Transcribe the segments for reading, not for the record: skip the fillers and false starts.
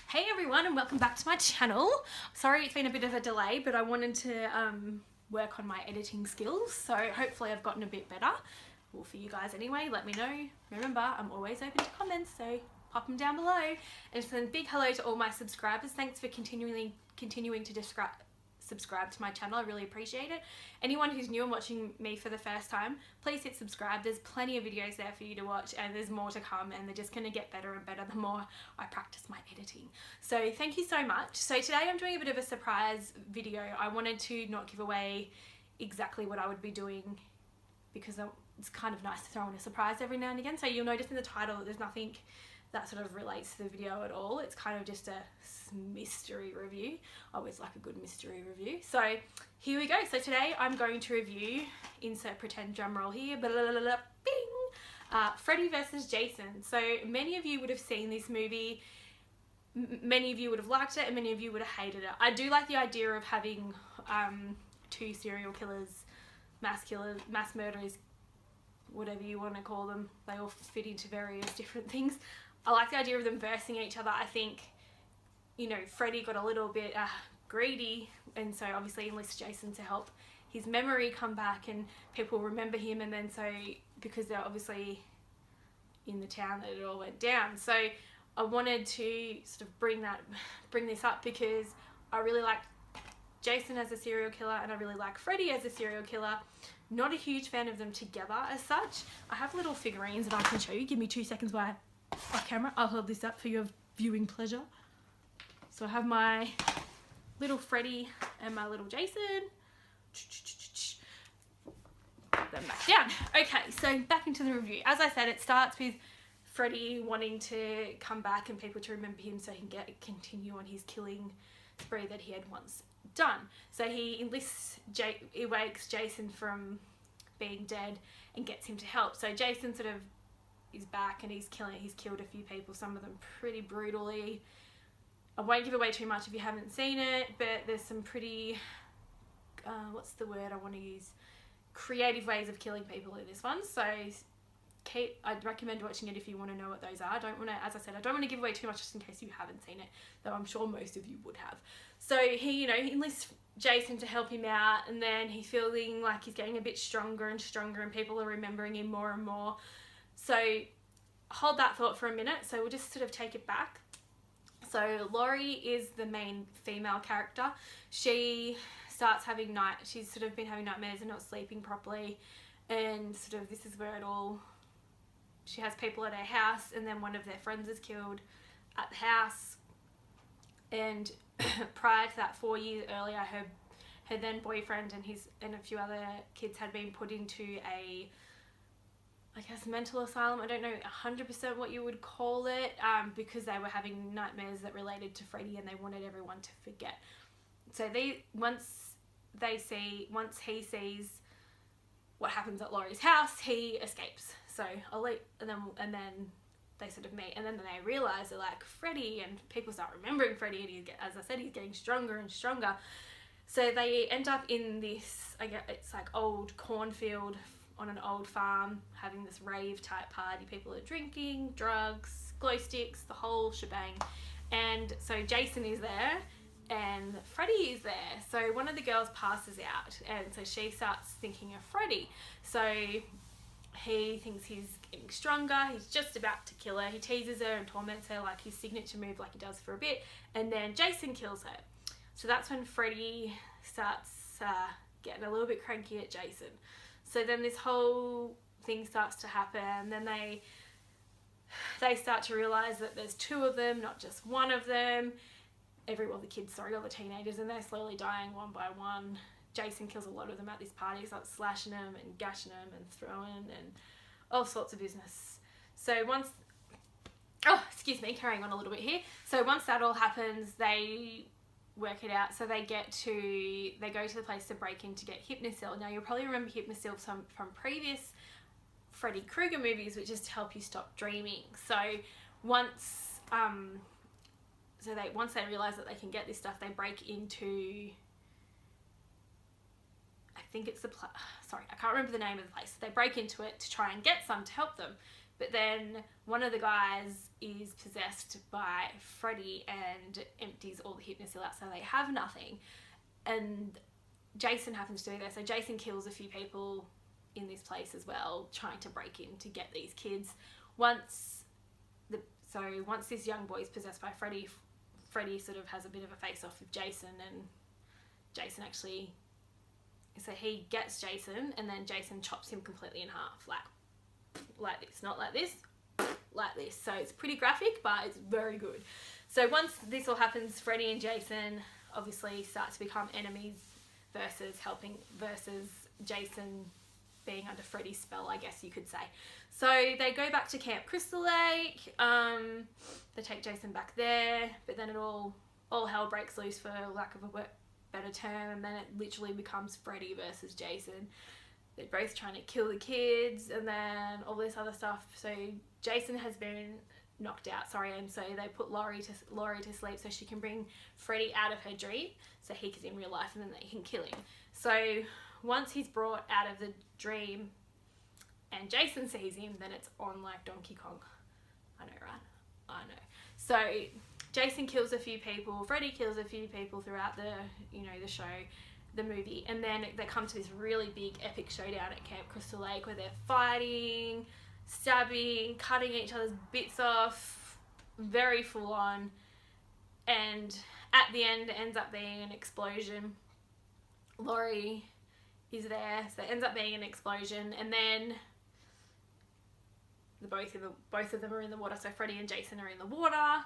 Hey everyone, and welcome back to my channel. Sorry it's been a bit of a delay, but I wanted to work on my editing skills, so hopefully I've gotten a bit better. Well, for you guys anyway, let me know. Remember, I'm always open to comments, so pop them down below. And just a big hello to all my subscribers. Thanks for continuing to subscribe to my channel. I really appreciate it. Anyone who's new and watching me for the first time, please hit subscribe. There's plenty of videos there for you to watch, and there's more to come, and they're just going to get better and better the more I practice my editing. So thank you so much. So today I'm doing a bit of a surprise video. I wanted to not give away exactly what I would be doing because it's kind of nice to throw in a surprise every now and again. So you'll notice in the title that there's nothing that sort of relates to the video at all. It's kind of just a mystery review. I always like a good mystery review. So here we go. So today I'm going to review, insert pretend drum roll here, bing, Freddy vs. Jason. So many of you would have seen this movie. Many of you would have liked it and many of you would have hated it. I do like the idea of having two serial killers, mass murderers, whatever you want to call them. They all fit into various different things. I like the idea of them versing each other. I think, you know, Freddy got a little bit greedy, and so obviously enlists Jason to help his memory come back and people remember him, and then so because they're obviously in the town that it all went down. So I wanted to sort of bring this up because I really like Jason as a serial killer and I really like Freddy as a serial killer. Not a huge fan of them together as such. I have little figurines that I can show you. Give me 2 seconds while off camera. I'll hold this up for your viewing pleasure. So I have my little Freddy and my little Jason. Put them back down. Okay, so back into the review. As I said, it starts with Freddy wanting to come back and people to remember him so he can continue on his killing spree that he had once done. So he he wakes Jason from being dead and gets him to help. So Jason sort of is back and he's killed a few people, some of them pretty brutally. I won't give away too much if you haven't seen it, but there's some pretty what's the word I want to use, creative ways of killing people in this one. So I'd recommend watching it if you want to know what those are. As I said, I don't want to give away too much just in case you haven't seen it, though I'm sure most of you would have. So he enlists Jason to help him out, and then he's feeling like he's getting a bit stronger and stronger and people are remembering him more and more. So hold that thought for a minute. So we'll just sort of take it back. So Laurie is the main female character. She starts having she's sort of been having nightmares and not sleeping properly, and sort of this is where she has people at her house, and then one of their friends is killed at the house. And prior to that, 4 years earlier, her then boyfriend and a few other kids had been put into a, I guess, mental asylum. I don't know 100% what you would call it, because they were having nightmares that related to Freddy and they wanted everyone to forget. So once he sees what happens at Laurie's house, he escapes. So and then they sort of meet, and then they realise they're like Freddy, and people start remembering Freddy, and as I said, he's getting stronger and stronger. So they end up in this, I guess it's like old cornfield on an old farm, having this rave type party. People are drinking, drugs, glow sticks, the whole shebang. And so Jason is there and Freddy is there. So one of the girls passes out, and so she starts thinking of Freddy. So he thinks he's getting stronger, he's just about to kill her. He teases her and torments her like his signature move, like he does for a bit, and then Jason kills her. So that's when Freddy starts getting a little bit cranky at Jason. So then this whole thing starts to happen. Then they start to realise that there's two of them, not just one of them. All the teenagers, and they're slowly dying one by one. Jason kills a lot of them at this party. He starts slashing them and gashing them and throwing and all sorts of business. So carrying on a little bit here. So once that all happens, they work it out. So they go to the place to break in to get Hypnocil. Now you'll probably remember Hypnocil from previous Freddy Krueger movies, which is to help you stop dreaming. So once they realise that they can get this stuff, they break into, I think it's I can't remember the name of the place. They break into it to try and get some to help them, but then one of the guys is possessed by Freddy and empties all the hypnosil out so they have nothing. And Jason happens to be there, so Jason kills a few people in this place as well, trying to break in to get these kids. Once this young boy is possessed by Freddy, Freddy sort of has a bit of a face-off with Jason, and Jason actually... So he gets Jason, and then Jason chops him completely in half, like this, not like this, like this. So it's pretty graphic, but it's very good. So once this all happens, Freddy and Jason obviously start to become enemies versus Jason being under Freddy's spell, I guess you could say. So they go back to Camp Crystal Lake. They take Jason back there, but then it all hell breaks loose, for lack of a better term, and then it literally becomes Freddy versus Jason. They're both trying to kill the kids, and then all this other stuff. So Jason has been knocked out, and so they put Laurie to sleep so she can bring Freddy out of her dream, so he can in real life, and then they can kill him. So once he's brought out of the dream and Jason sees him, then it's on like Donkey Kong. I know, right? I know. So Jason kills a few people, Freddy kills a few people throughout the show, the movie, and then they come to this really big epic showdown at Camp Crystal Lake where they're fighting, stabbing, cutting each other's bits off, very full on, and at the end it ends up being an explosion. Laurie is there, so it ends up being an explosion, and then both of them are in the water. So Freddy and Jason are in the water.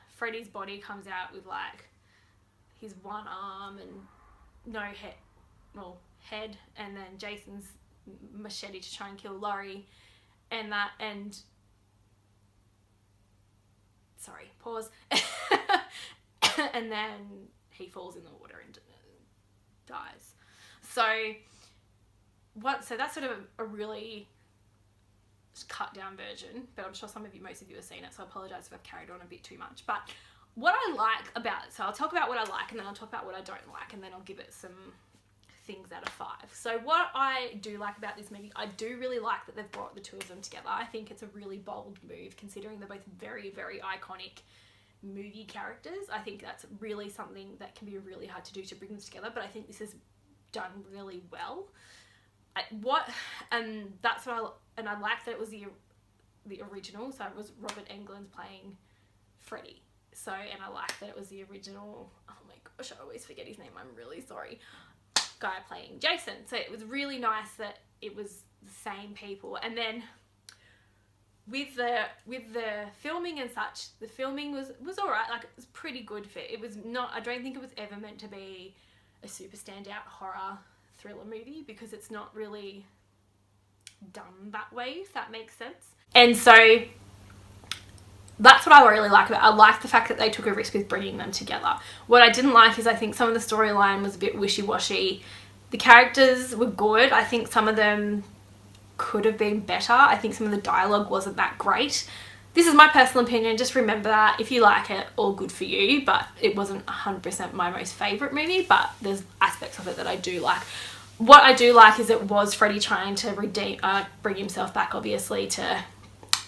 Freddy's body comes out with like his one arm and no head, and then Jason's machete to try and kill Laurie, and pause. And then he falls in the water and dies. So that's sort of a really cut down version, but I'm sure most of you have seen it, so I apologise if I've carried on a bit too much. But what I like about it, so I'll talk about what I like, and then I'll talk about what I don't like, and then I'll give it some things out of 5. So what I do like about this movie, I do really like that they've brought the two of them together. I think it's a really bold move, considering they're both very, very iconic movie characters. I think that's really something that can be really hard to do, to bring them together, but I think this is done really well. I like that it was the original, so it was Robert Englund playing Freddy. So, and I like that it was the original, oh my gosh, I always forget his name, I'm really sorry, guy playing Jason. So it was really nice that it was the same people. And then with the filming and such, the filming was alright, like it was pretty good fit. It was not, I don't think it was ever meant to be a super standout horror thriller movie, because it's not really done that way, if that makes sense. And so that's what I really like about it. I like the fact that they took a risk with bringing them together. What I didn't like is I think some of the storyline was a bit wishy-washy. The characters were good. I think some of them could have been better. I think some of the dialogue wasn't that great. This is my personal opinion. Just remember that. If you like it, all good for you. But it wasn't 100% my most favourite movie. But there's aspects of it that I do like. What I do like is it was Freddy trying to bring himself back, obviously, to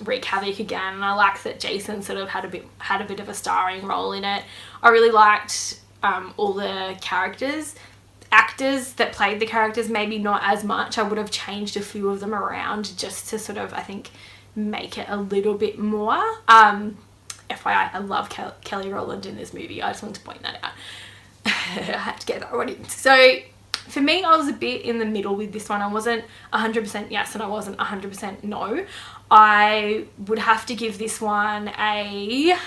wreak havoc again. And I like that Jason sort of had a bit of a starring role in it. I really liked all the characters. Actors that played the characters, maybe not as much. I would have changed a few of them around just to sort of, I think, make it a little bit more. FYI, I love Kelly Rowland in this movie. I just want to point that out. I had to get that one in. So for me, I was a bit in the middle with this one. I wasn't 100% yes and I wasn't 100% no. I would have to give this one a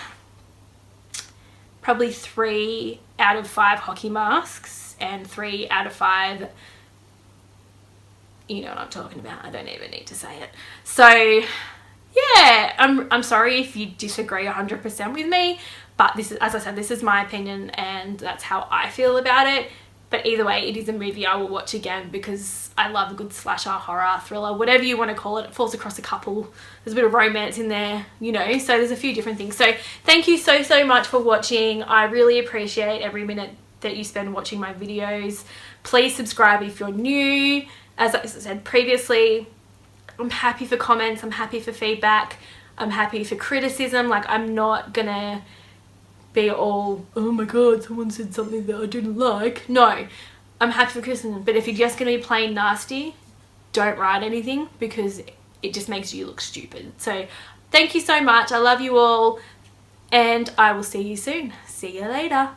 probably 3 out of 5 hockey masks and 3 out of 5, you know what I'm talking about. I don't even need to say it. So yeah, I'm sorry if you disagree 100% with me, but this is, as I said, this is my opinion and that's how I feel about it. But either way, it is a movie I will watch again because I love a good slasher, horror, thriller, whatever you want to call it. It falls across a couple. There's a bit of romance in there, you know, so there's a few different things. So thank you so much for watching. I really appreciate every minute that you spend watching my videos. Please subscribe if you're new. As I said previously, I'm happy for comments, I'm happy for feedback, I'm happy for criticism. Like, I'm not gonna be all, oh my god, someone said something that I didn't like. No, I'm happy for criticism, but if you're just gonna be plain nasty, don't write anything, because it just makes you look stupid. So thank you so much. I love you all, and I will see you soon. See you later.